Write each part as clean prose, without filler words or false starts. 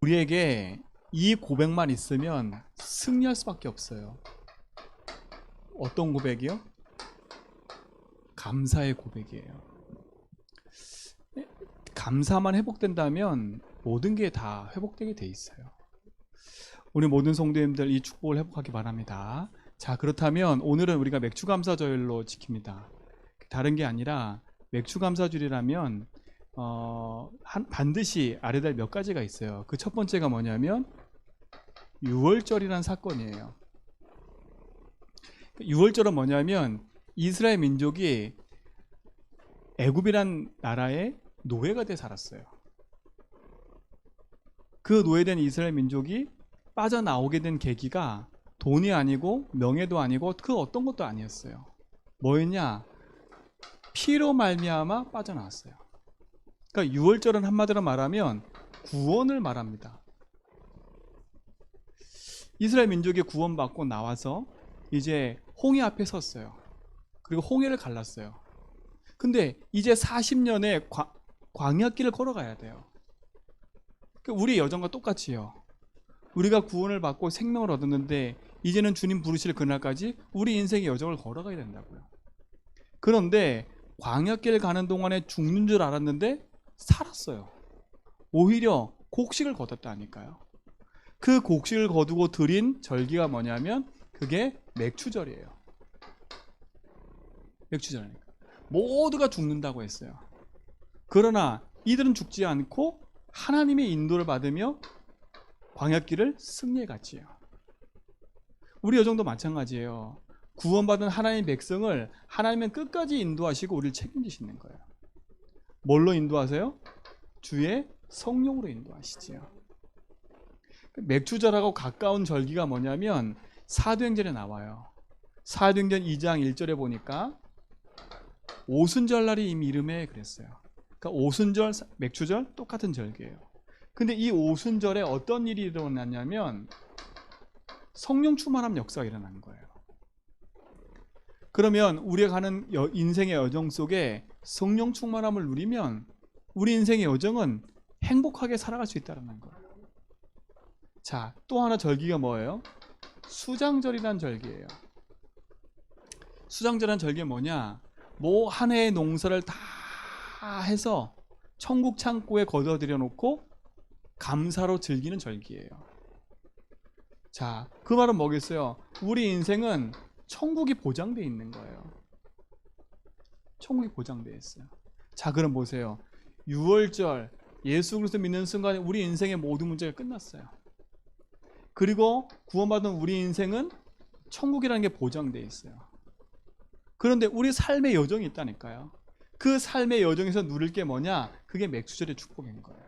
우리에게 이 고백만 있으면 승리할 수밖에 없어요. 어떤 고백이요? 감사의 고백이에요. 감사만 회복된다면 모든 게 다 회복되게 돼 있어요. 우리 모든 성도님들 이 축복을 회복하기 바랍니다. 자, 그렇다면 오늘은 우리가 맥주감사절로 지킵니다. 다른 게 아니라 맥주감사절이라면 반드시 알아야 할 몇 가지가 있어요. 그 첫 번째가 뭐냐면 유월절이라는 사건이에요. 유월절은 뭐냐면 이스라엘 민족이 애굽이란 나라의 노예가 돼 살았어요. 그 노예된 이스라엘 민족이 빠져나오게 된 계기가 돈이 아니고 명예도 아니고 그 어떤 것도 아니었어요. 뭐였냐? 피로 말미암아 빠져나왔어요. 그러니까 유월절은 한마디로 말하면 구원을 말합니다. 이스라엘 민족이 구원받고 나와서 이제 홍해 앞에 섰어요. 그리고 홍해를 갈랐어요. 근데 이제 40년의 광야길을 걸어가야 돼요. 우리의 여정과 똑같이요. 우리가 구원을 받고 생명을 얻었는데 이제는 주님 부르실 그날까지 우리 인생의 여정을 걸어가야 된다고요. 그런데 광야길 가는 동안에 죽는 줄 알았는데 살았어요. 오히려 곡식을 거뒀다니까요. 그 곡식을 거두고 드린 절기가 뭐냐면 그게 맥추절이에요. 맥추절이니까 모두가 죽는다고 했어요. 그러나 이들은 죽지 않고 하나님의 인도를 받으며 광야길을 승리해 갔지요. 우리 여정도 마찬가지예요. 구원받은 하나님의 백성을 하나님은 끝까지 인도하시고 우리를 책임지시는 거예요. 뭘로 인도하세요? 주의 성령으로 인도하시지요. 맥추절하고 가까운 절기가 뭐냐면 사도행전에 나와요. 사도행전 2장 1절에 보니까 오순절날이 이미 이름에 그랬어요. 그러니까 오순절, 맥추절 똑같은 절기예요. 근데 이 오순절에 어떤 일이 일어났냐면 성령 충만함 역사가 일어난 거예요. 그러면 우리가 가는 인생의 여정 속에 성령 충만함을 누리면 우리 인생의 여정은 행복하게 살아갈 수 있다는 거예요. 자, 또 하나 절기가 뭐예요? 수장절이라는 절기예요. 수장절이라는 절기가 뭐냐? 뭐 한 해의 농사를 다 해서 천국 창고에 거둬들여 놓고 감사로 즐기는 절기예요. 자, 그 말은 뭐겠어요? 우리 인생은 천국이 보장되어 있는 거예요. 천국이 보장되어 있어요. 자, 그럼 보세요. 6월절 예수 그리스도 믿는 순간에 우리 인생의 모든 문제가 끝났어요. 그리고 구원받은 우리 인생은 천국이라는 게 보장되어 있어요. 그런데 우리 삶의 여정이 있다니까요. 그 삶의 여정에서 누릴 게 뭐냐? 그게 맥추절의 축복인 거예요.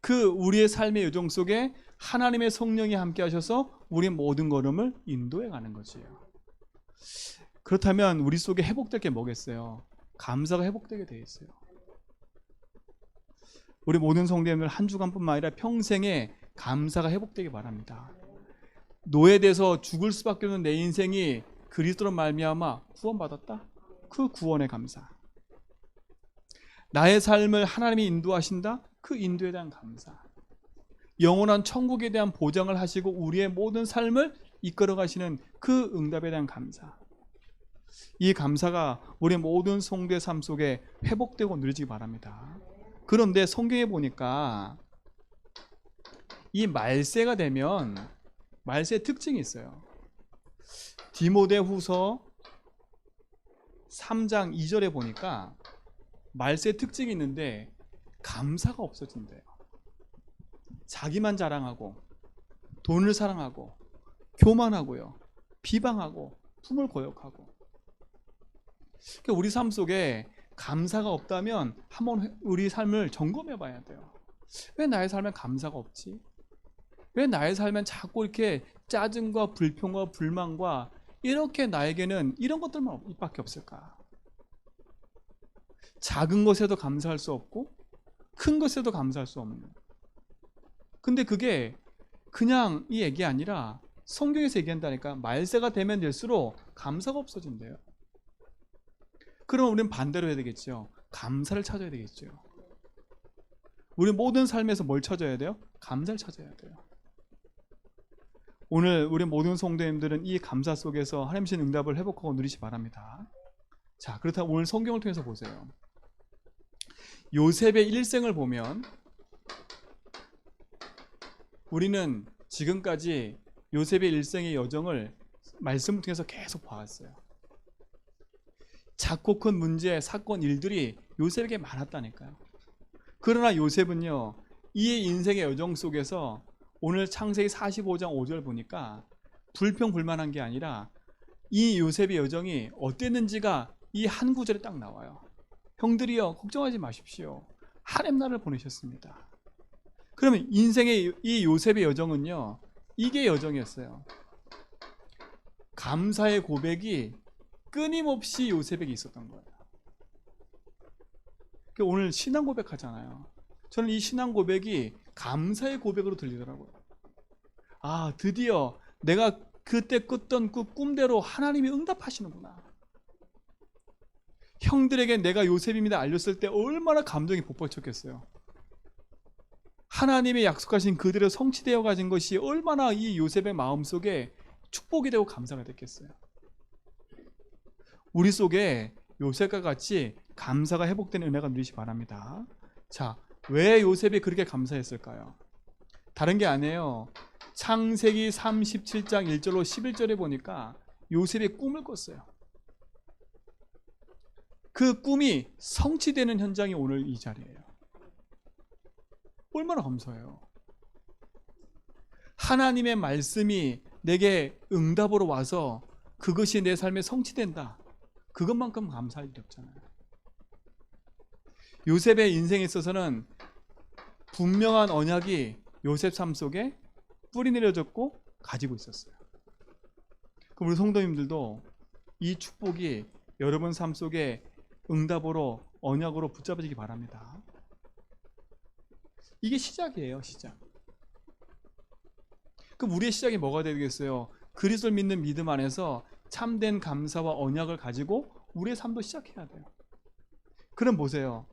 그 우리의 삶의 여정 속에 하나님의 성령이 함께 하셔서 우리의 모든 걸음을 인도해 가는 거지요. 그렇다면 우리 속에 회복될 게 뭐겠어요? 감사가 회복되게 돼 있어요. 우리 모든 성도님들 한 주간뿐만 아니라 평생에 감사가 회복되기 바랍니다. 노예돼서 죽을 수밖에 없는 내 인생이 그리스도로 말미암아 구원받았다? 그 구원의 감사. 나의 삶을 하나님이 인도하신다? 그 인도에 대한 감사. 영원한 천국에 대한 보장을 하시고 우리의 모든 삶을 이끌어 가시는 그 응답에 대한 감사. 이 감사가 우리 모든 성도의 삶 속에 회복되고 누려지기 바랍니다. 그런데 성경에 보니까 이 말세가 되면 말세의 특징이 있어요. 디모데후서 3장 2절에 보니까 말세의 특징이 있는데 감사가 없어진대요. 자기만 자랑하고 돈을 사랑하고 교만하고요, 비방하고 품을 고역하고. 그러니까 우리 삶 속에 감사가 없다면 한번 우리 삶을 점검해 봐야 돼요. 왜 나의 삶에 감사가 없지? 왜 나의 삶엔 자꾸 이렇게 짜증과 불평과 불만과 이렇게 나에게는 이런 것들만 밖에 없을까? 작은 것에도 감사할 수 없고 큰 것에도 감사할 수 없는. 근데 그게 그냥 이 얘기 아니라 성경에서 얘기한다니까. 말세가 되면 될수록 감사가 없어진대요. 그럼 우리는 반대로 해야 되겠죠. 감사를 찾아야 되겠죠. 우리 모든 삶에서 뭘 찾아야 돼요? 감사를 찾아야 돼요. 오늘 우리 모든 성도님들은 이 감사 속에서 하나님 주신 응답을 회복하고 누리시 바랍니다. 자, 그렇다면 오늘 성경을 통해서 보세요. 요셉의 일생을 보면 우리는 지금까지 요셉의 일생의 여정을 말씀을 통해서 계속 봐왔어요. 작고 큰 문제, 사건, 일들이 요셉에게 많았다니까요. 그러나 요셉은요, 이 인생의 여정 속에서 오늘 창세기 45장 5절 보니까 불평불만한 게 아니라 이 요셉의 여정이 어땠는지가 이 한 구절에 딱 나와요. 형들이여 걱정하지 마십시오. 하나님 나라를 보내셨습니다. 그러면 인생의 이 요셉의 여정은요, 이게 여정이었어요. 감사의 고백이 끊임없이 요셉에게 있었던 거예요. 오늘 신앙 고백하잖아요. 저는 이 신앙 고백이 감사의 고백으로 들리더라고요. 아, 드디어 내가 그때 꿨던 그 꿈대로 하나님이 응답하시는구나. 형들에게 내가 요셉입니다 알렸을 때 얼마나 감동이 폭발쳤겠어요. 하나님의 약속하신 그들의 성취되어 가진 것이 얼마나 이 요셉의 마음속에 축복이 되고 감사가 됐겠어요. 우리 속에 요셉과 같이 감사가 회복되는 은혜가 누리시기 바랍니다. 자, 왜 요셉이 그렇게 감사했을까요? 다른 게 아니에요. 창세기 37장 1절로 11절에 보니까 요셉이 꿈을 꿨어요. 그 꿈이 성취되는 현장이 오늘 이 자리예요. 얼마나 감사해요. 하나님의 말씀이 내게 응답으로 와서 그것이 내 삶에 성취된다. 그것만큼 감사할 일이 없잖아요. 요셉의 인생에 있어서는 분명한 언약이 요셉 삶 속에 뿌리 내려졌고 가지고 있었어요. 그럼 우리 성도님들도 이 축복이 여러분 삶 속에 응답으로 언약으로 붙잡아지기 바랍니다. 이게 시작이에요, 시작. 그럼 우리의 시작이 뭐가 되겠어요? 그리스도를 믿는 믿음 안에서 참된 감사와 언약을 가지고 우리의 삶도 시작해야 돼요. 그럼 보세요.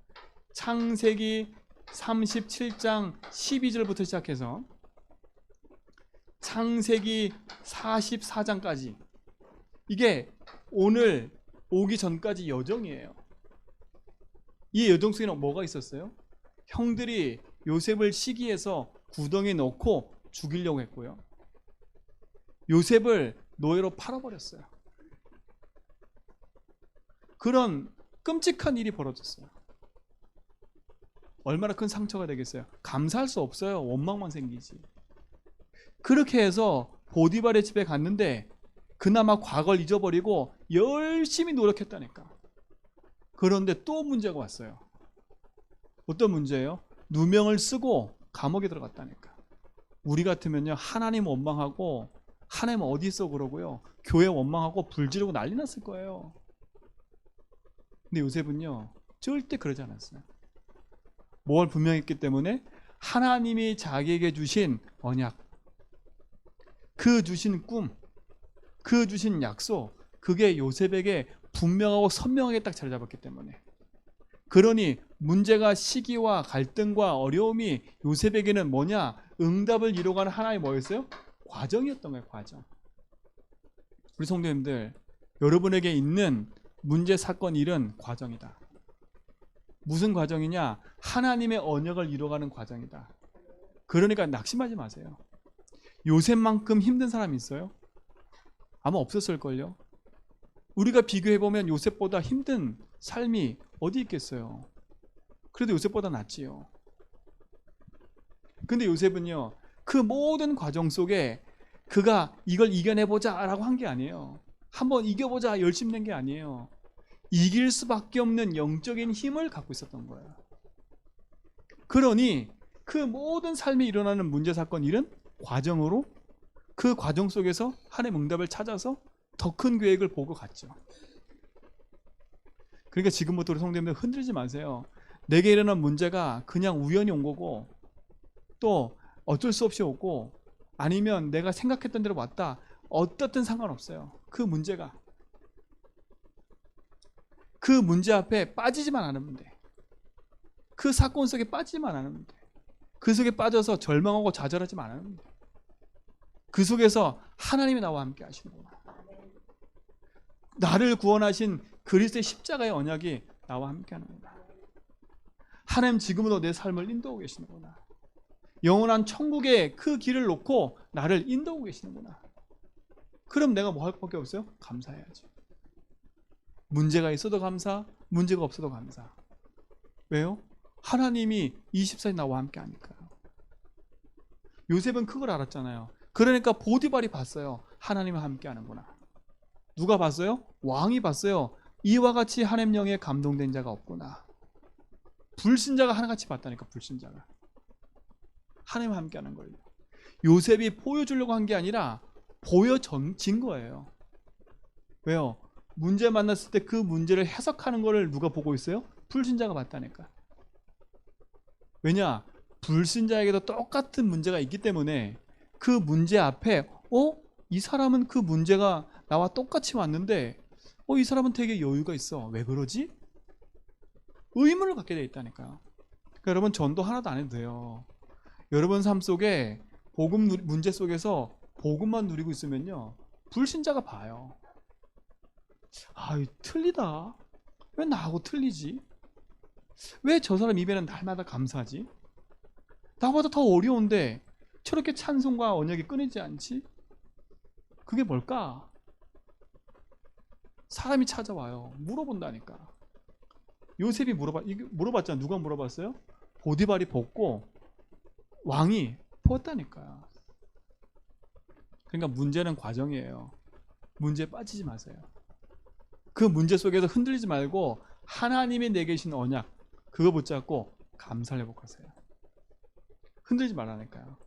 창세기 37장 12절부터 시작해서 창세기 44장까지 이게 오늘 오기 전까지 여정이에요. 이 여정 속에는 뭐가 있었어요? 형들이 요셉을 시기해서 구덩이에 넣고 죽이려고 했고요. 요셉을 노예로 팔아버렸어요. 그런 끔찍한 일이 벌어졌어요. 얼마나 큰 상처가 되겠어요. 감사할 수 없어요. 원망만 생기지. 그렇게 해서 보디발의 집에 갔는데 그나마 과거를 잊어버리고 열심히 노력했다니까. 그런데 또 문제가 왔어요. 어떤 문제예요? 누명을 쓰고 감옥에 들어갔다니까. 우리 같으면요, 하나님 원망하고 하나님 어디 있어 그러고요, 교회 원망하고 불 지르고 난리 났을 거예요. 근데 요셉은요 절대 그러지 않았어요. 뭘 분명했기 때문에 하나님이 자기에게 주신 언약, 그 주신 꿈, 그 주신 약속, 그게 요셉에게 분명하고 선명하게 딱 자리 잡았기 때문에. 그러니 문제가 시기와 갈등과 어려움이 요셉에게는 뭐냐? 응답을 이루어가는 하나의 뭐였어요? 과정이었던 거예요. 과정. 우리 성도님들, 여러분에게 있는 문제, 사건, 일은 과정이다. 무슨 과정이냐? 하나님의 언약을 이루어가는 과정이다. 그러니까 낙심하지 마세요. 요셉만큼 힘든 사람이 있어요? 아마 없었을걸요. 우리가 비교해보면 요셉보다 힘든 삶이 어디 있겠어요. 그래도 요셉보다 낫지요. 근데 요셉은요, 그 모든 과정 속에 그가 이걸 이겨내보자 라고 한 게 아니에요. 한번 이겨보자 열심히 낸 게 아니에요. 이길 수밖에 없는 영적인 힘을 갖고 있었던 거예요. 그러니 그 모든 삶에 일어나는 문제, 사건, 일은 과정으로, 그 과정 속에서 하나님의 응답을 찾아서 더 큰 계획을 보고 갔죠. 그러니까 지금부터 우리 성도님들 흔들지 마세요. 내게 일어난 문제가 그냥 우연히 온 거고, 또 어쩔 수 없이 오고, 아니면 내가 생각했던 대로 왔다, 어떻든 상관없어요. 그 문제가, 그 문제 앞에 빠지지만 않으면 돼. 그 사건 속에 빠지지만 않으면 돼. 그 속에 빠져서 절망하고 좌절하지만 않으면 돼. 그 속에서 하나님이 나와 함께 하시는구나. 나를 구원하신 그리스도의 십자가의 언약이 나와 함께 하는구나. 하나님 지금도 내 삶을 인도하고 계시는구나. 영원한 천국의 그 길을 놓고 나를 인도하고 계시는구나. 그럼 내가 뭐 할 밖에 없어요? 감사해야지. 문제가 있어도 감사, 문제가 없어도 감사. 왜요? 하나님이 24일 나와 함께 하니까요. 요셉은 그걸 알았잖아요. 그러니까 보디발이 봤어요. 하나님과 함께 하는구나. 누가 봤어요? 왕이 봤어요. 이와 같이 하나님 영에 감동된 자가 없구나. 불신자가 하나같이 봤다니까. 불신자가 하나님과 함께 하는 거예요. 요셉이 보여주려고 한 게 아니라 보여진 거예요. 왜요? 문제 만났을 때 그 문제를 해석하는 거를 누가 보고 있어요? 불신자가 봤다니까. 왜냐? 불신자에게도 똑같은 문제가 있기 때문에 그 문제 앞에 이 사람은 그 문제가 나와 똑같이 왔는데 이 사람은 되게 여유가 있어. 왜 그러지? 의문을 갖게 돼 있다니까요. 그러니까 여러분 전도 하나도 안 해도 돼요. 여러분 삶 속에 복음 문제 속에서 복음만 누리고 있으면요. 불신자가 봐요. 틀리다. 왜 나하고 틀리지? 왜 저 사람 입에는 날마다 감사하지? 나보다 더 어려운데 저렇게 찬송과 언약이 끊이지 않지? 그게 뭘까? 사람이 찾아와요. 물어본다니까. 요셉이 물어봤잖아. 누가 물어봤어요? 보디발이 벗고 왕이 벗었다니까요. 그러니까 문제는 과정이에요. 문제에 빠지지 마세요. 그 문제 속에서 흔들리지 말고 하나님이 내게 주신 언약 그거 붙잡고 감사를 회복하세요. 흔들리지 말라니까요.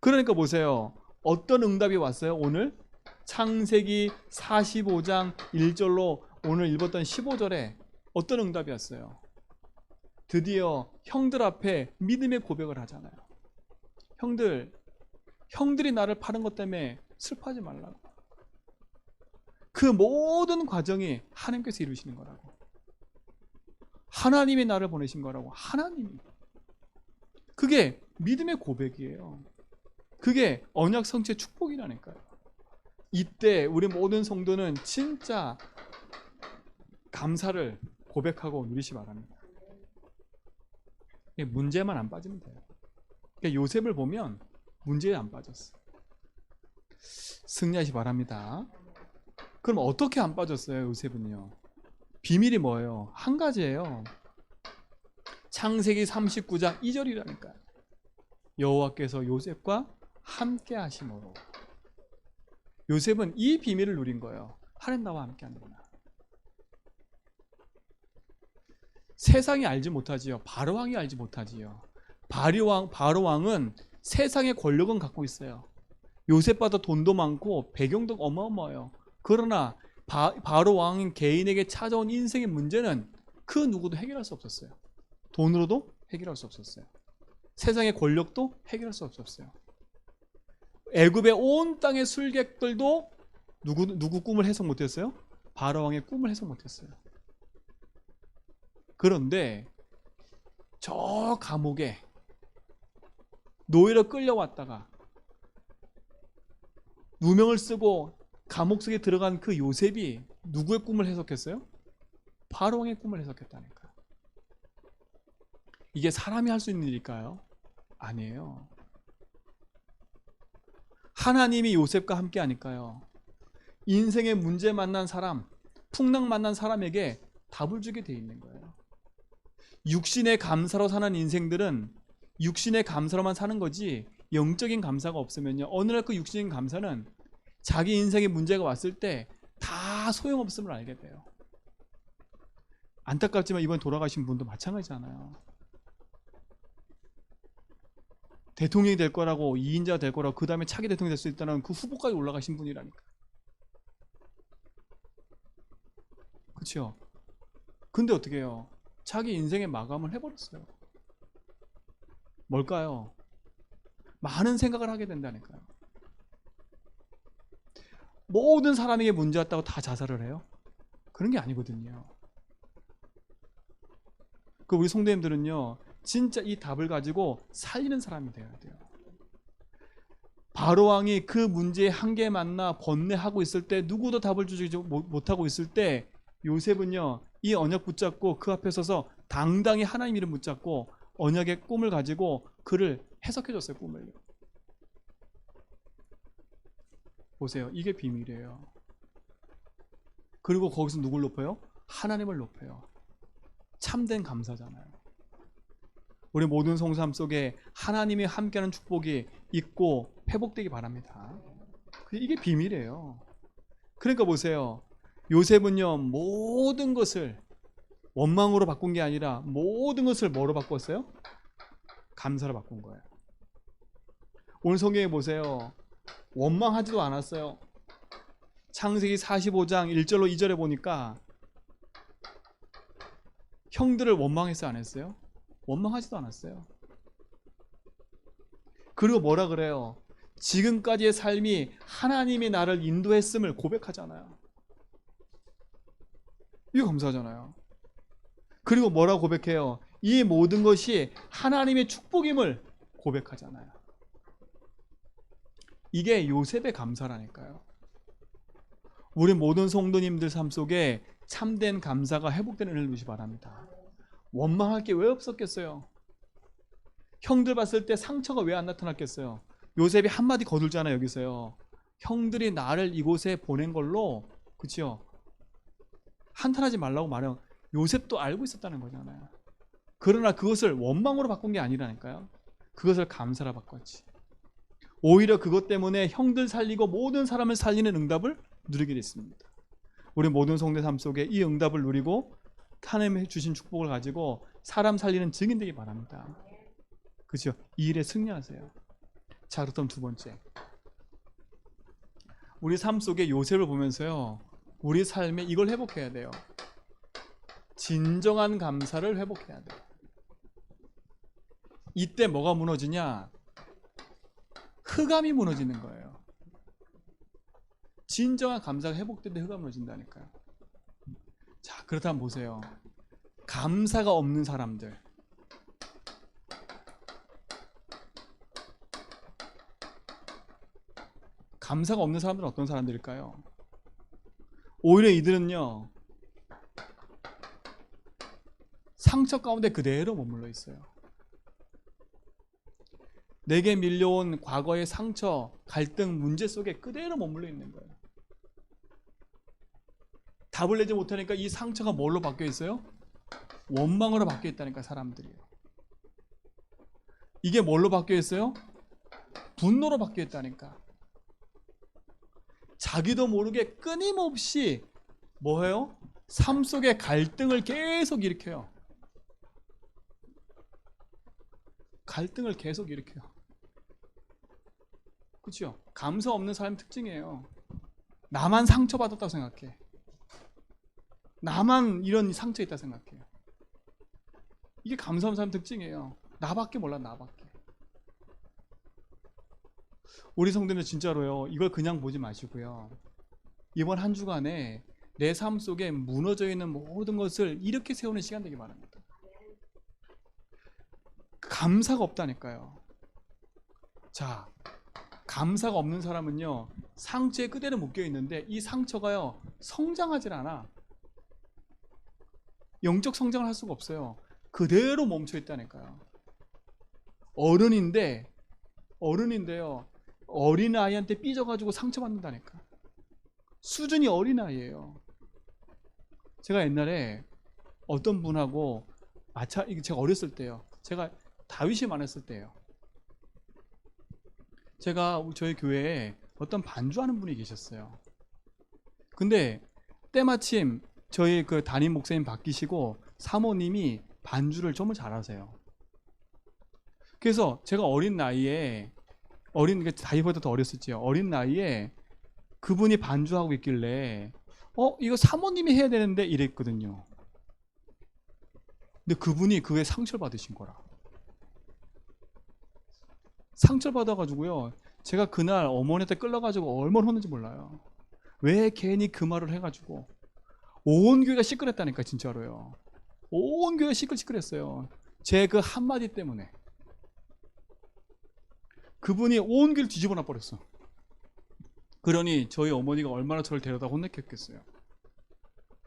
그러니까 보세요. 어떤 응답이 왔어요? 오늘 창세기 45장 1절로 오늘 읽었던 15절에 어떤 응답이 왔어요? 드디어 형들 앞에 믿음의 고백을 하잖아요. 형들이 나를 파는 것 때문에 슬퍼하지 말라고. 그 모든 과정이 하나님께서 이루시는 거라고. 하나님이 나를 보내신 거라고. 하나님이. 그게 믿음의 고백이에요. 그게 언약 성취의 축복이라니까요. 이때 우리 모든 성도는 진짜 감사를 고백하고 누리시 바랍니다. 문제만 안 빠지면 돼요. 그러니까 요셉을 보면 문제에 안 빠졌어. 승리하시 바랍니다. 그럼 어떻게 안 빠졌어요? 요셉은요. 비밀이 뭐예요? 한 가지예요. 창세기 39장 2절이라니까요. 여호와께서 요셉과 함께 하심으로. 요셉은 이 비밀을 누린 거예요. 하나님 나와 함께 하는구나. 세상이 알지 못하지요. 바로왕이 알지 못하지요. 바로왕은 세상의 권력은 갖고 있어요. 요셉보다 돈도 많고 배경도 어마어마해요. 그러나 바로왕인 개인에게 찾아온 인생의 문제는 그 누구도 해결할 수 없었어요. 돈으로도 해결할 수 없었어요. 세상의 권력도 해결할 수 없었어요. 애굽의 온 땅의 술객들도 누구 꿈을 해석 못했어요? 바로왕의 꿈을 해석 못했어요. 그런데 저 감옥에 노예로 끌려왔다가 누명을 쓰고 감옥 속에 들어간 그 요셉이 누구의 꿈을 해석했어요? 바로왕의 꿈을 해석했다니까. 이게 사람이 할 수 있는 일일까요? 아니에요. 하나님이 요셉과 함께 하니까요. 인생의 문제 만난 사람, 풍랑 만난 사람에게 답을 주게 돼 있는 거예요. 육신의 감사로 사는 인생들은 육신의 감사로만 사는 거지 영적인 감사가 없으면요. 어느 날 그 육신의 감사는 자기 인생에 문제가 왔을 때 다 소용없음을 알게 돼요. 안타깝지만 이번 돌아가신 분도 마찬가지잖아요. 대통령이 될 거라고 2인자가 될 거라고 그 다음에 차기 대통령이 될 수 있다는 그 후보까지 올라가신 분이라니까. 그렇죠? 근데 어떻게 해요? 자기 인생의 마감을 해버렸어요. 뭘까요? 많은 생각을 하게 된다니까요. 모든 사람에게 문제 왔다고 다 자살을 해요? 그런 게 아니거든요. 그 우리 성도님들은요, 진짜 이 답을 가지고 살리는 사람이 되어야 돼요. 바로 왕이 그 문제의 한계에 만나 번뇌하고 있을 때, 누구도 답을 주지 못하고 있을 때, 요셉은요 이 언약 붙잡고 그 앞에 서서 당당히 하나님 이름 붙잡고 언약의 꿈을 가지고 그를 해석해 줬어요. 꿈을. 보세요. 이게 비밀이에요. 그리고 거기서 누굴 높여요? 하나님을 높여요. 참된 감사잖아요. 우리 모든 성삼 속에 하나님이 함께하는 축복이 있고 회복되기 바랍니다. 이게 비밀이에요. 그러니까 보세요. 요셉은요 모든 것을 원망으로 바꾼 게 아니라 모든 것을 뭐로 바꿨어요? 감사로 바꾼 거예요. 오늘 성경에 보세요. 원망하지도 않았어요. 창세기 45장 1절로 2절에 보니까 형들을 원망했어요? 안 했어요? 원망하지도 않았어요. 그리고 뭐라 그래요? 지금까지의 삶이 하나님이 나를 인도했음을 고백하잖아요. 이거 감사하잖아요. 그리고 뭐라고 고백해요? 이 모든 것이 하나님의 축복임을 고백하잖아요. 이게 요셉의 감사라니까요. 우리 모든 성도님들 삶 속에 참된 감사가 회복되는 은혜를 누리시 바랍니다. 원망할 게 왜 없었겠어요? 형들 봤을 때 상처가 왜 안 나타났겠어요? 요셉이 한마디 거들잖아요. 여기서요. 형들이 나를 이곳에 보낸 걸로, 그치요? 한탄하지 말라고 말해요. 요셉도 알고 있었다는 거잖아요. 그러나 그것을 원망으로 바꾼 게 아니라니까요. 그것을 감사로 바꿨지. 오히려 그것 때문에 형들 살리고 모든 사람을 살리는 응답을 누리게 됐습니다. 우리 모든 성도의 삶 속에 이 응답을 누리고 하나님이 주신 축복을 가지고 사람 살리는 증인 되기 바랍니다. 그렇죠? 이 일에 승리하세요. 자, 그렇다면 두 번째, 우리 삶 속에 요셉을 보면서요 우리 삶에 이걸 회복해야 돼요. 진정한 감사를 회복해야 돼요. 이때 뭐가 무너지냐? 흑암이 무너지는 거예요. 진정한 감사가 회복될 때 흑암이 무너진다니까요. 자, 그렇다면 보세요. 감사가 없는 사람들, 감사가 없는 사람들은 어떤 사람들일까요? 오히려 이들은요 상처 가운데 그대로 머물러 있어요. 내게 밀려온 과거의 상처, 갈등, 문제 속에 그대로 머물러 있는 거예요. 답을 내지 못하니까 이 상처가 뭘로 바뀌어 있어요? 원망으로 바뀌어 있다니까, 사람들이요. 이게 뭘로 바뀌어 있어요? 분노로 바뀌어 있다니까. 자기도 모르게 끊임없이 뭐해요? 삶 속에 갈등을 계속 일으켜요. 갈등을 계속 일으켜요. 그렇죠? 감사 없는 사람의 특징이에요. 나만 상처받았다고 생각해. 나만 이런 상처 있다 생각해요. 이게 감사 없는 사람 특징이에요. 나밖에 몰라, 나밖에. 우리 성도는 진짜로요, 이걸 그냥 보지 마시고요, 이번 한 주간에 내 삶 속에 무너져 있는 모든 것을 이렇게 세우는 시간 되기 바랍니다. 감사가 없다니까요. 자, 감사가 없는 사람은요 상처에 그대로 묶여 있는데 이 상처가요 성장하질 않아. 영적 성장을 할 수가 없어요. 그대로 멈춰 있다니까요. 어른인데요 어린아이한테 삐져가지고 상처받는다니까. 수준이 어린아이예요. 제가 옛날에 어떤 분하고 제가 어렸을 때요, 제가 다윗이 많았을 때예요. 제가 저희 교회에 어떤 반주하는 분이 계셨어요. 근데 때마침 저희 그 담임 목사님 바뀌시고 사모님이 반주를 정말 잘하세요. 그래서 제가 어린 나이에, 다윗보다 더 어렸었지요. 어린 나이에 그분이 반주하고 있길래 이거 사모님이 해야 되는데 이랬거든요. 근데 그분이 그게 상처를 받으신 거라. 상처를 받아가지고요, 제가 그날 어머니한테 끌려가지고 얼마나 혼는지 몰라요. 왜 괜히 그 말을 해가지고 온 교회가 시끄럽다니까, 진짜로요. 온 교회가 시끌시끌했어요. 제 그 한마디 때문에 그분이 온 길 뒤집어 놔 버렸어. 그러니 저희 어머니가 얼마나 저를 데려다 혼냈겠어요.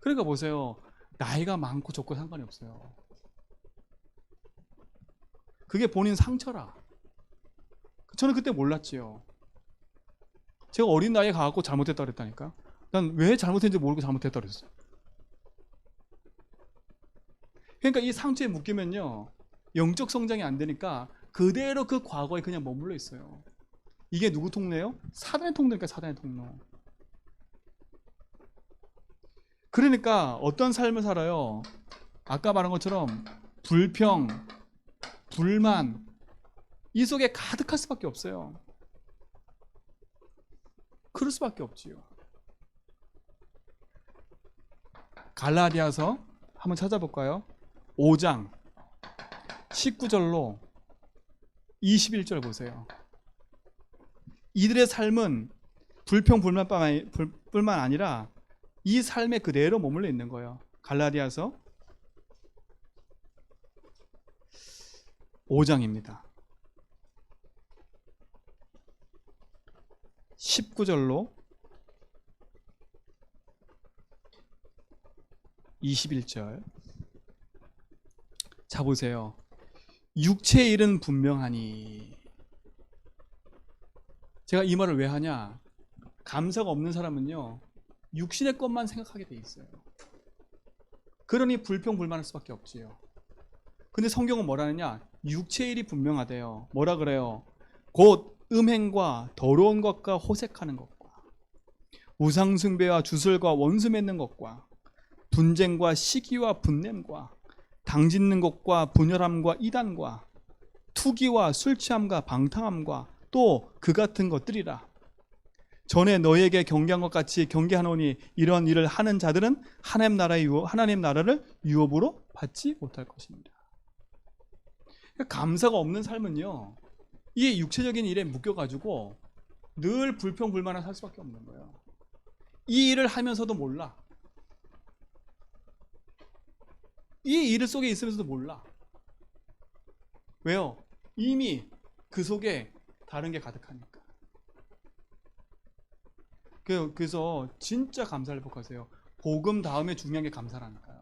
그러니까 보세요. 나이가 많고 적고 상관이 없어요. 그게 본인 상처라. 저는 그때 몰랐지요. 제가 어린 나이에 가갖고 잘못했다 그랬다니까. 난 왜 잘못했는지 모르고 잘못했다 그랬어. 그러니까 이 상처에 묶이면요, 영적 성장이 안 되니까 그대로 그 과거에 그냥 머물러 있어요. 이게 누구 통로예요? 사단의 통로니까, 사단의 통로. 그러니까 어떤 삶을 살아요? 아까 말한 것처럼 불평, 불만, 이 속에 가득할 수밖에 없어요. 그럴 수밖에 없지요. 갈라디아서 한번 찾아볼까요? 5장 19절로 21절 보세요. 이들의 삶은 불평 불만뿐만 아니라 이 삶에 그대로 머물러 있는 거예요. 갈라디아서 5장입니다. 19절로 21절. 자 보세요. 육체의 일은 분명하니. 제가 이 말을 왜 하냐? 감사가 없는 사람은요, 육신의 것만 생각하게 돼 있어요. 그러니 불평불만할 수밖에 없지요. 근데 성경은 뭐라 하느냐? 육체의 일이 분명하대요. 뭐라 그래요? 곧 음행과 더러운 것과 호색하는 것과 우상숭배와 주술과 원수 맺는 것과 분쟁과 시기와 분냄과 당짓는 것과 분열함과 이단과 투기와 술취함과 방탕함과 또 그 같은 것들이라. 전에 너희에게 경계한 것 같이 경계하노니 이런 일을 하는 자들은 하나님 나라를 유업으로 받지 못할 것입니다. 감사가 없는 삶은요, 이 육체적인 일에 묶여가지고 늘 불평불만을 살 수밖에 없는 거예요. 이 일을 하면서도 몰라. 이 일 속에 있으면서도 몰라. 왜요? 이미 그 속에 다른 게 가득하니까. 그래서 진짜 감사를 회복하세요. 복음 다음에 중요한 게 감사라니까요.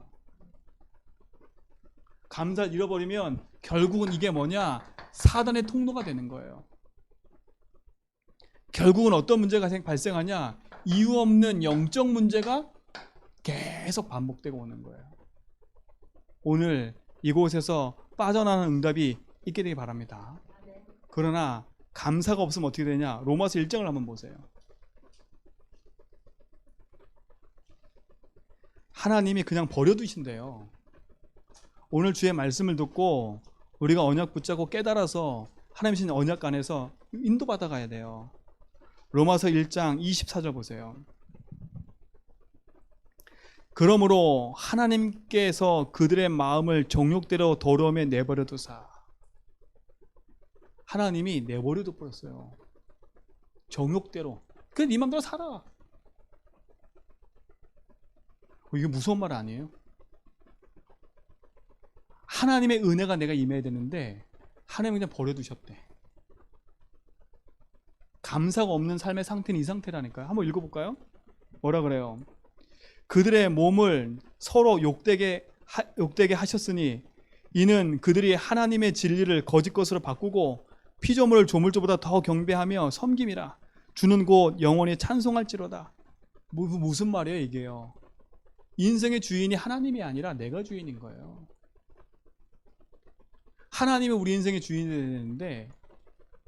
감사를 잃어버리면 결국은 이게 뭐냐? 사단의 통로가 되는 거예요. 결국은 어떤 문제가 발생하냐? 이유 없는 영적 문제가 계속 반복되고 오는 거예요. 오늘 이곳에서 빠져나가는 응답이 있게 되기 바랍니다. 그러나 감사가 없으면 어떻게 되냐? 로마서 1장을 한번 보세요. 하나님이 그냥 버려두신대요. 오늘 주의 말씀을 듣고 우리가 언약 붙잡고 깨달아서 하나님 신 언약 안에서 인도받아 가야 돼요. 로마서 1장 24절 보세요. 그러므로 하나님께서 그들의 마음을 정욕대로 더러움에 내버려 두사. 하나님이 내버려 둬버렸어요. 정욕대로. 그냥 네 맘대로 살아. 이게 무서운 말 아니에요? 하나님의 은혜가 내가 임해야 되는데 하나님이 그냥 버려두셨대. 감사가 없는 삶의 상태는 이 상태라니까요. 한번 읽어볼까요? 뭐라 그래요? 그들의 몸을 서로 욕되게 하셨으니 이는 그들이 하나님의 진리를 거짓 것으로 바꾸고 피조물을 조물주보다 더 경배하며 섬김이라. 주는 곧 영원히 찬송할지로다. 무슨 말이에요 이게요? 인생의 주인이 하나님이 아니라 내가 주인인 거예요. 하나님이 우리 인생의 주인이 되는데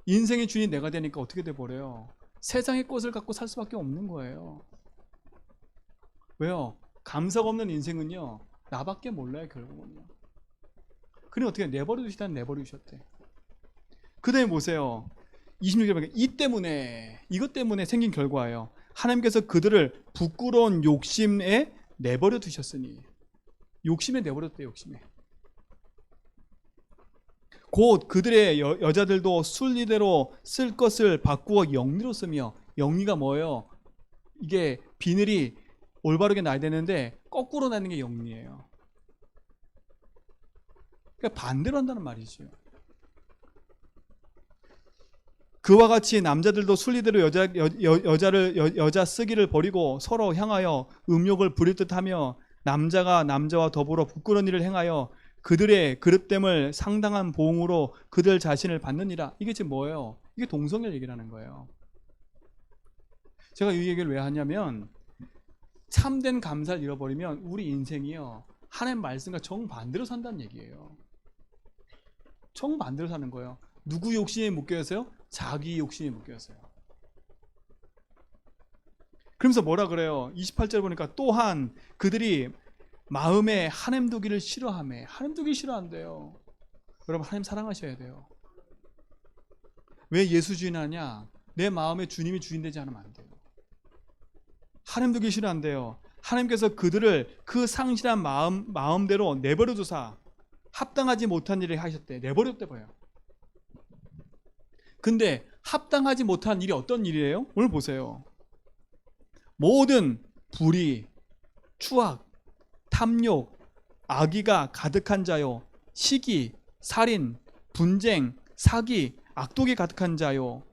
인생의 주인이 내가 되니까 어떻게 돼버려요? 세상의 것을 갖고 살 수밖에 없는 거예요. 왜요? 감사가 없는 인생은요, 나밖에 몰라요 결국은요. 그래 어떻게 내버려 두시다는 내버려 두셨대. 그 다음에 보세요. 26절에 이것 때문에 생긴 결과예요. 하나님께서 그들을 부끄러운 욕심에 내버려 두셨으니. 욕심에 내버렸대. 욕심에. 곧 그들의 여자들도 순리대로 쓸 것을 바꾸어 영리로 쓰며. 영리가 뭐예요? 이게 비늘이 올바르게 나야 되는데 거꾸로 나는 게 영리예요. 그러니까 반대로 한다는 말이죠. 그와 같이 남자들도 순리대로 여자 쓰기를 버리고 서로 향하여 음욕을 부릴 듯하며 남자가 남자와 더불어 부끄러운 일을 행하여 그들의 그릇됨을 상당한 보응으로 그들 자신을 받느니라. 이게 지금 뭐예요? 이게 동성애 얘기라는 거예요. 제가 이 얘기를 왜 하냐면 참된 감사를 잃어버리면 우리 인생이요 하나님 말씀과 정반대로 산다는 얘기예요. 정반대로 사는 거예요. 누구 욕심에 묶여있어요? 자기 욕심에 묶여있어요. 그러면서 뭐라 그래요? 28절 보니까 또한 그들이 마음에 하나님 두기를 싫어하며, 하나님 두기 싫어한대요. 여러분 하나님 사랑하셔야 돼요. 왜 예수 주인하냐? 내 마음에 주님이 주인 되지 않으면 안 돼요. 하나님 두기 싫어한대요. 하나님께서 그들을 그 상실한 마음대로 내버려 두사 합당하지 못한 일을 하셨대. 내버렸대 봐요. 근데 합당하지 못한 일이 어떤 일이에요? 오늘 보세요. 모든 불의, 추악, 탐욕, 악의가 가득한 자요, 시기, 살인, 분쟁, 사기, 악독이 가득한 자요,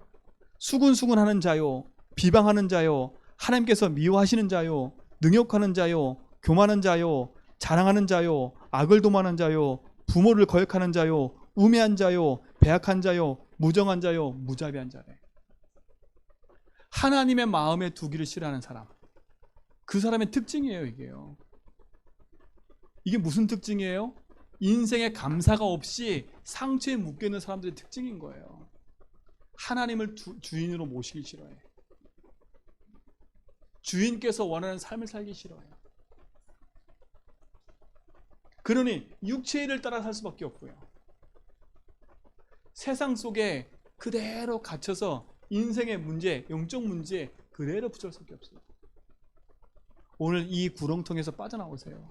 수군수군하는 자요, 비방하는 자요, 하나님께서 미워하시는 자요, 능욕하는 자요, 교만한 자요, 자랑하는 자요, 악을 도모하는 자요, 부모를 거역하는 자요, 우매한 자요, 배악한 자요, 무정한 자요, 무자비한 자래. 하나님의 마음에 두기를 싫어하는 사람, 그 사람의 특징이에요. 이게요. 이게 무슨 특징이에요? 인생에 감사가 없이 상처에 묶여있는 사람들의 특징인 거예요. 하나님을 주인으로 모시기 싫어해. 주인께서 원하는 삶을 살기 싫어해요. 그러니 육체의 일을 따라 살 수밖에 없고요. 세상 속에 그대로 갇혀서 인생의 문제, 영적 문제에 그대로 붙을 수밖에 없어요. 오늘 이 구렁텅이에서 빠져나오세요.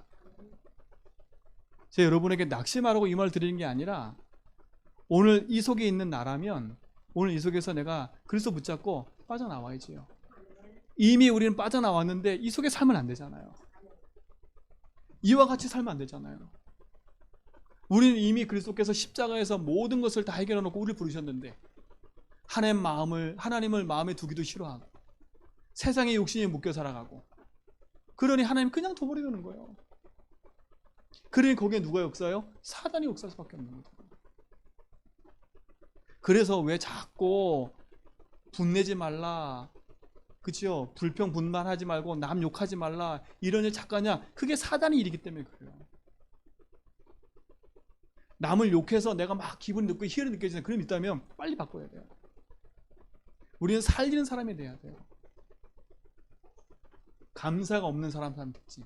제가 여러분에게 낙심하라고 이 말 드리는 게 아니라 오늘 이 속에 있는 나라면 오늘 이 속에서 내가 그리스도 붙잡고 빠져나와야지요. 이미 우리는 빠져나왔는데 이 속에 살면 안 되잖아요. 이와 같이 살면 안 되잖아요. 우리는 이미 그리스도께서 십자가에서 모든 것을 다 해결해 놓고 우리를 부르셨는데 하나님을 마음에 두기도 싫어하고 세상의 욕심에 묶여 살아가고 그러니 하나님 그냥 둬버리는 거예요. 그러니 거기에 누가 역사요? 사단이 역사할 수밖에 없는 거죠. 그래서 왜 자꾸 분내지 말라, 그치요? 불평 분만하지 말고 남 욕하지 말라 이런 일 자꾸 하냐? 그게 사단의 일이기 때문에 그래요. 남을 욕해서 내가 막 기분이 느끼고 희열이 느껴지는 그런 게 있다면 빨리 바꿔야 돼요. 우리는 살리는 사람이 돼야 돼요. 감사가 없는 사람 특징.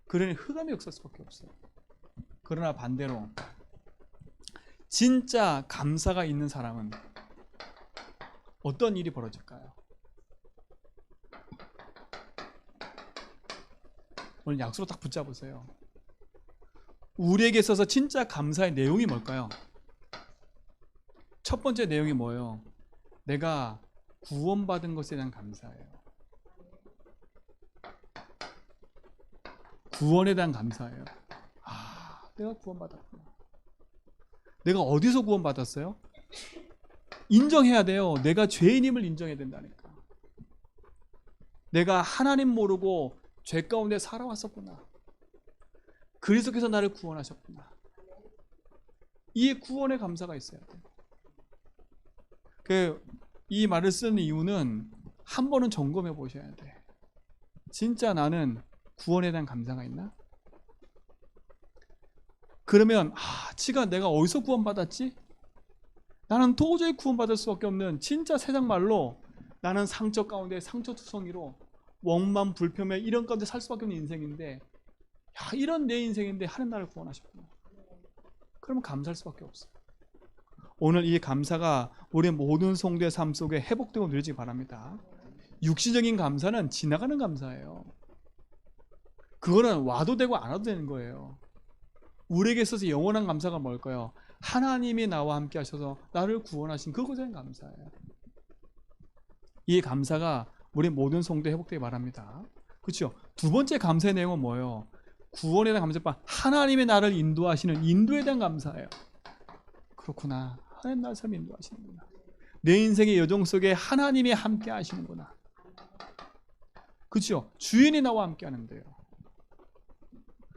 그러니 흑암이 역사할 수밖에 없어요. 그러나 반대로 진짜 감사가 있는 사람은 어떤 일이 벌어질까요? 오늘 약속으로 딱 붙잡으세요. 우리에게 있어서 진짜 감사의 내용이 뭘까요? 첫 번째 내용이 뭐예요? 내가 구원받은 것에 대한 감사예요. 구원에 대한 감사예요. 내가 구원받았구나. 내가 어디서 구원받았어요? 인정해야 돼요. 내가 죄인임을 인정해야 된다니까. 내가 하나님 모르고 죄 가운데 살아왔었구나. 그리스도께서 나를 구원하셨구나. 이 구원의 감사가 있어야 돼요. 이 말을 쓰는 이유는 한 번은 점검해 보셔야 돼. 진짜 나는 구원에 대한 감사가 있나? 그러면 지가 내가 어디서 구원받았지? 나는 도저히 구원받을 수밖에 없는 진짜 세상 말로 나는 상처 가운데 상처투성이로 원망 불평에 이런 가운데 살 수밖에 없는 인생인데 이런 내 인생인데 하나님 나를 구원하셨구나. 그러면 감사할 수밖에 없어요. 오늘 이 감사가 우리 모든 성도의 삶 속에 회복되고 누려지기 바랍니다. 육신적인 감사는 지나가는 감사예요. 그거는 와도 되고 안 와도 되는 거예요. 우리에게 있어서 영원한 감사가 뭘까요? 하나님이 나와 함께 하셔서 나를 구원하신 그것에 대한 감사예요. 이 감사가 우리 모든 성도에 회복되기 바랍니다. 그렇죠? 두 번째 감사의 내용은 뭐예요? 구원에 대한 감사가 하나님의 나를 인도하시는 인도에 대한 감사예요. 그렇구나. 하나님 나를 삶 인도하시는구나. 내 인생의 여정 속에 하나님이 함께 하시는구나. 그렇죠? 주인이 나와 함께 하는데요.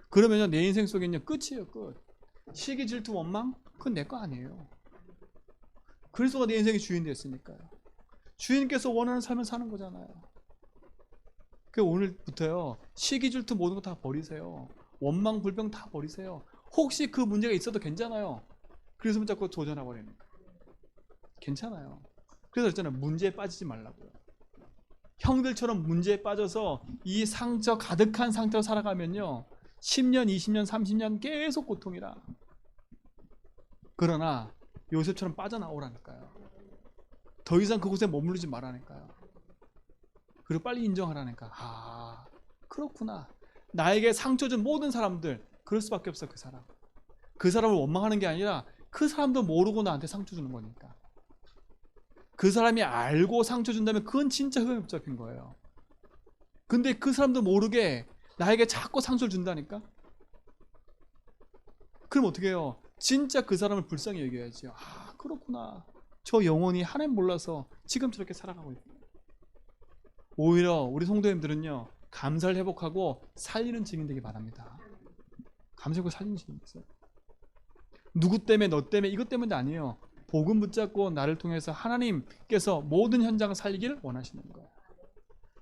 그러면 내 인생 속에는 끝이에요. 끝. 시기, 질투, 원망? 그건 내 거 아니에요. 그리스도가 내 인생의 주인 됐으니까요. 주인께서 원하는 삶을 사는 거잖아요. 그 오늘부터요, 시기, 질투 모든 거 다 버리세요. 원망, 불평 다 버리세요. 혹시 그 문제가 있어도 괜찮아요. 그래서 자꾸 도전하고 버리는 거예요. 괜찮아요. 그래서 있잖아요, 문제에 빠지지 말라고요. 형들처럼 문제에 빠져서 이 상처 가득한 상태로 살아가면요, 10년, 20년, 30년 계속 고통이라. 그러나 요셉처럼 빠져나오라니까요. 더 이상 그곳에 머무르지 말라니까요. 그리고 빨리 인정하라니까. 아, 그렇구나. 나에게 상처 준 모든 사람들, 그럴 수밖에 없어. 그 사람을 원망하는 게 아니라 그 사람도 모르고 나한테 상처 주는 거니까. 그 사람이 알고 상처 준다면 그건 진짜 흠이 붙잡힌 거예요. 근데 그 사람도 모르게 나에게 자꾸 상처를 준다니까? 그럼 어떻게 해요? 진짜 그 사람을 불쌍히 여겨야지요. 아, 그렇구나. 저 영혼이 하나님 몰라서 지금 저렇게 살아가고 있구나. 오히려 우리 성도님들은요, 감사를 회복하고 살리는 증인 되기 바랍니다. 감사하고 살리는 증인 있어요. 누구 때문에, 너 때문에, 이것 때문에 아니에요. 복음 붙잡고 나를 통해서 하나님께서 모든 현장을 살리기를 원하시는 거예요.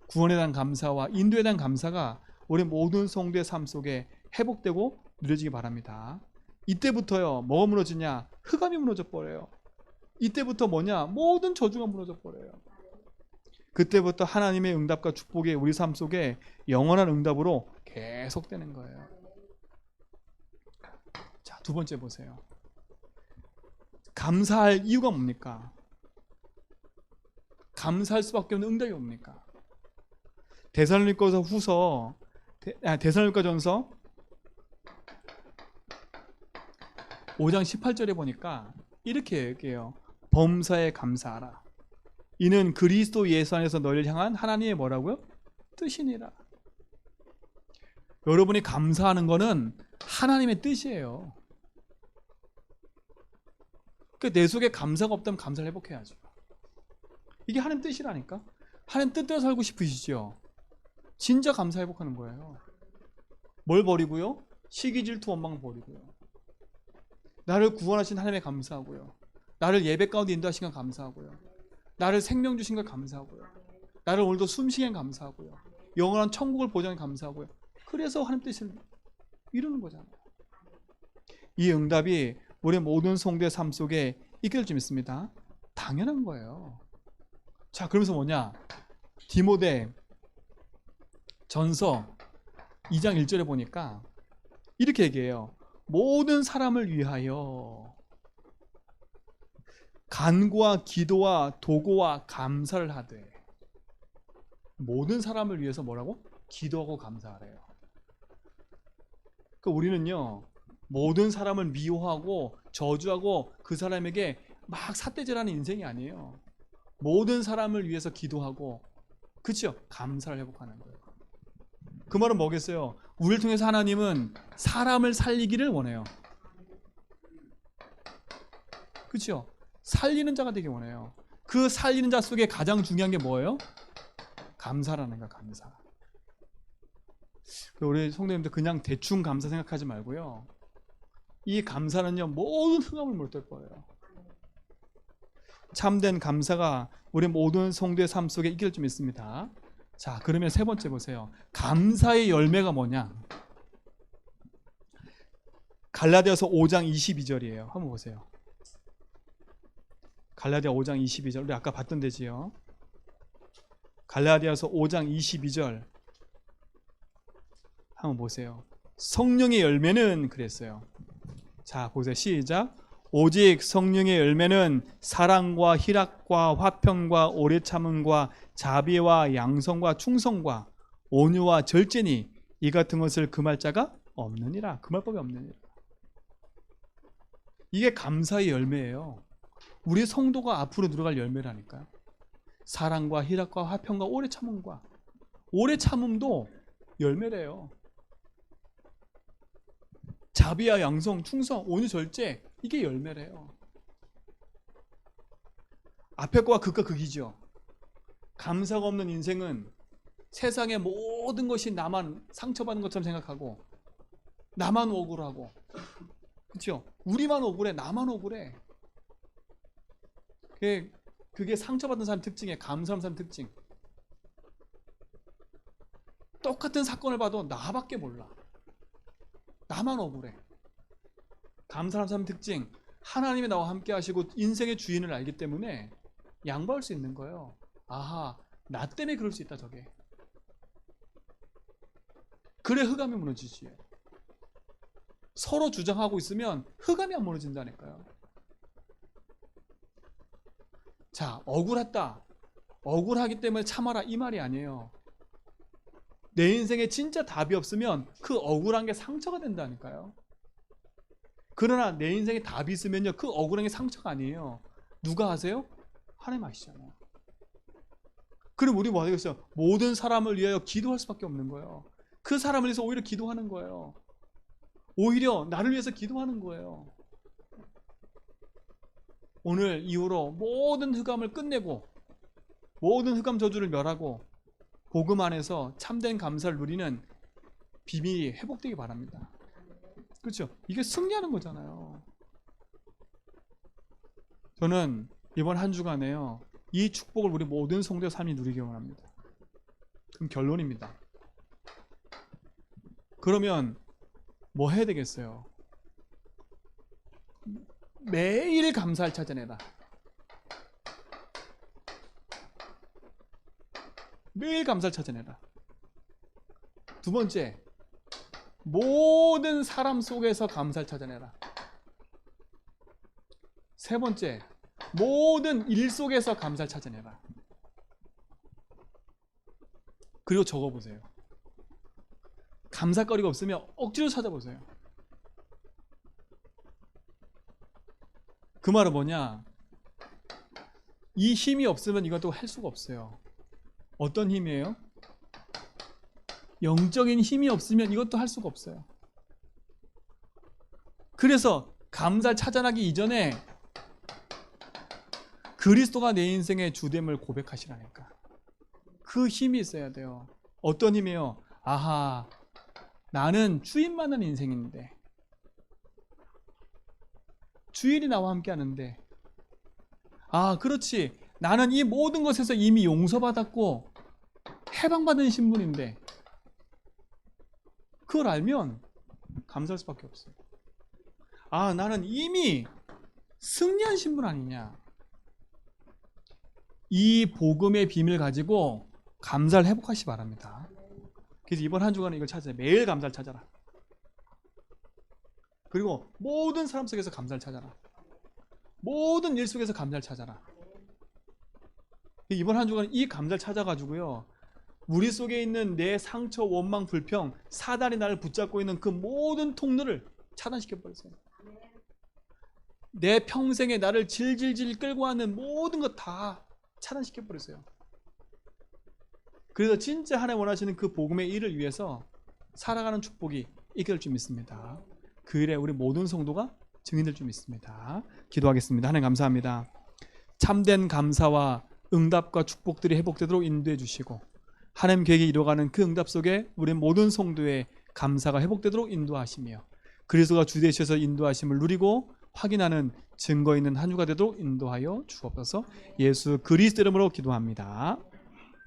구원에 대한 감사와 인도에 대한 감사가 우리 모든 성도의 삶 속에 회복되고 누려지기 바랍니다. 이때부터요, 뭐가 무너지냐? 흑암이 무너져 버려요. 이때부터 뭐냐? 모든 저주가 무너져 버려요. 그때부터 하나님의 응답과 축복이 우리 삶 속에 영원한 응답으로 계속되는 거예요. 자, 두 번째 보세요. 감사할 이유가 뭡니까? 감사할 수밖에 없는 응답이 뭡니까? 데살로니가전서 5장 18절에 보니까 이렇게 얘기해요. 범사에 감사하라. 이는 그리스도 예수 안에서 너희를 향한 하나님의 뭐라고요? 뜻이니라. 여러분이 감사하는 거는 하나님의 뜻이에요. 그러니까 내 속에 감사가 없다면 감사를 회복해야죠. 이게 하나님 뜻이라니까. 하나님 뜻대로 살고 싶으시죠? 진짜 감사 회복하는 거예요. 뭘 버리고요? 시기, 질투, 원망 버리고요. 나를 구원하신 하나님에 감사하고요. 나를 예배 가운데 인도하신 건 감사하고요. 나를 생명 주신 걸 감사하고요. 나를 오늘도 숨쉬게 감사하고요. 영원한 천국을 보장해 감사하고요. 그래서 하나님 뜻을 이루는 거잖아요. 이 응답이 우리 모든 성도의 삶 속에 있게 될 줄 믿습니다. 당연한 거예요. 자, 그러면서 뭐냐? 디모데 전서 2장 1절에 보니까 이렇게 얘기해요. 모든 사람을 위하여 간구와 기도와 도고와 감사를 하되. 모든 사람을 위해서 뭐라고? 기도하고 감사하래요. 그러니까 우리는요, 모든 사람을 미워하고 저주하고 그 사람에게 막 삿대질하는 인생이 아니에요. 모든 사람을 위해서 기도하고, 그렇죠? 감사를 회복하는 거예요. 그 말은 뭐겠어요? 우리를 통해서 하나님은 사람을 살리기를 원해요. 그렇죠? 살리는 자가 되기 원해요. 그 살리는 자 속에 가장 중요한 게 뭐예요? 감사라는 거야, 감사. 우리 성도님들 그냥 대충 감사 생각하지 말고요. 이 감사는요, 모든 흑암을 물들 거예요. 참된 감사가 우리 모든 성도의 삶 속에 있길 좀 있습니다. 자, 그러면 세 번째 보세요. 감사의 열매가 뭐냐? 갈라디아서 5장 22절이에요. 한번 보세요. 갈라디아 5장 22절. 우리 아까 봤던 데지요. 갈라디아서 5장 22절. 한번 보세요. 성령의 열매는 그랬어요. 자, 보세요. 시작. 오직 성령의 열매는 사랑과 희락과 화평과 오래 참음과 자비와 양성과 충성과 온유와 절제니 이 같은 것을 금할 자가 없느니라. 금할 법이 없느니라. 이게 감사의 열매예요. 우리 성도가 앞으로 누려갈 열매라니까요. 사랑과 희락과 화평과 오래 참음과. 오래 참음도 열매래요. 자비와 양성, 충성, 온유, 절제, 이게 열매래요. 앞에 거와 극과 극이죠. 감사가 없는 인생은 세상의 모든 것이 나만 상처받는 것처럼 생각하고 나만 억울하고, 그렇죠? 우리만 억울해, 나만 억울해. 그게 상처받는 사람 특징이에요. 감사하는 사람 특징. 똑같은 사건을 봐도 나밖에 몰라. 나만 억울해. 감사하는 사람 특징. 하나님이 나와 함께 하시고 인생의 주인을 알기 때문에 양보할 수 있는 거예요. 아하, 나 때문에 그럴 수 있다 저게. 그래 흑암이 무너지지. 서로 주장하고 있으면 흑암이 안 무너진다니까요. 자, 억울했다. 억울하기 때문에 참아라, 이 말이 아니에요. 내 인생에 진짜 답이 없으면 그 억울한 게 상처가 된다니까요. 그러나 내 인생에 답이 있으면요, 그 억울한 게 상처가 아니에요. 누가 아세요? 하나님 아시잖아요. 그럼 우리 뭐 하겠어요? 모든 사람을 위하여 기도할 수밖에 없는 거예요. 그 사람을 위해서 오히려 기도하는 거예요. 오히려 나를 위해서 기도하는 거예요. 오늘 이후로 모든 흑암을 끝내고 모든 흑암 저주를 멸하고 복음 안에서 참된 감사를 누리는 비밀이 회복되기 바랍니다. 그렇죠? 이게 승리하는 거잖아요. 저는 이번 한 주간에요, 이 축복을 우리 모든 성도의 삶이 누리기 원합니다. 그럼 결론입니다. 그러면 뭐 해야 되겠어요? 매일 감사를 찾아내라. 매일 감사를 찾아내라. 두 번째, 모든 사람 속에서 감사를 찾아내라. 세 번째, 모든 일 속에서 감사를 찾아내라. 그리고 적어보세요. 감사거리가 없으면 억지로 찾아보세요. 그 말은 뭐냐? 이 힘이 없으면 이것도 할 수가 없어요. 어떤 힘이에요? 영적인 힘이 없으면 이것도 할 수가 없어요. 그래서 감사를 찾아나기 이전에 그리스도가 내 인생의 주됨을 고백하시라니까. 그 힘이 있어야 돼요. 어떤 힘이에요? 아하, 나는 주인만한 인생인데, 주인이 나와 함께 하는데, 아 그렇지, 나는 이 모든 것에서 이미 용서받았고 해방받은 신분인데, 그걸 알면 감사할 수밖에 없어요. 아, 나는 이미 승리한 신분 아니냐. 이 복음의 비밀 가지고 감사를 회복하시기 바랍니다. 그래서 이번 한 주간은 이걸 찾아요. 매일 감사를 찾아라. 그리고 모든 사람 속에서 감사를 찾아라. 모든 일 속에서 감사를 찾아라. 이번 한 주간은 이 감사를 찾아가지고요, 우리 속에 있는 내 상처, 원망, 불평, 사단이 나를 붙잡고 있는 그 모든 통로를 차단시켜버렸어요. 내 평생에 나를 질질질 끌고 하는 모든 것 다 차단시켜버렸어요. 그래서 진짜 하나님 원하시는 그 복음의 일을 위해서 살아가는 축복이 있게 될 줄 믿습니다. 그 일에 우리 모든 성도가 증인될 줄 믿습니다. 기도하겠습니다. 하나님 감사합니다. 참된 감사와 응답과 축복들이 회복되도록 인도해 주시고, 하나님 계획이 이루어가는 그 응답 속에 우리 모든 성도의 감사가 회복되도록 인도하시며, 그리스도가 주 되셔서 인도하심을 누리고 확인하는 증거 있는 한 주가 되도록 인도하여 주옵소서. 예수 그리스도 이름으로 기도합니다.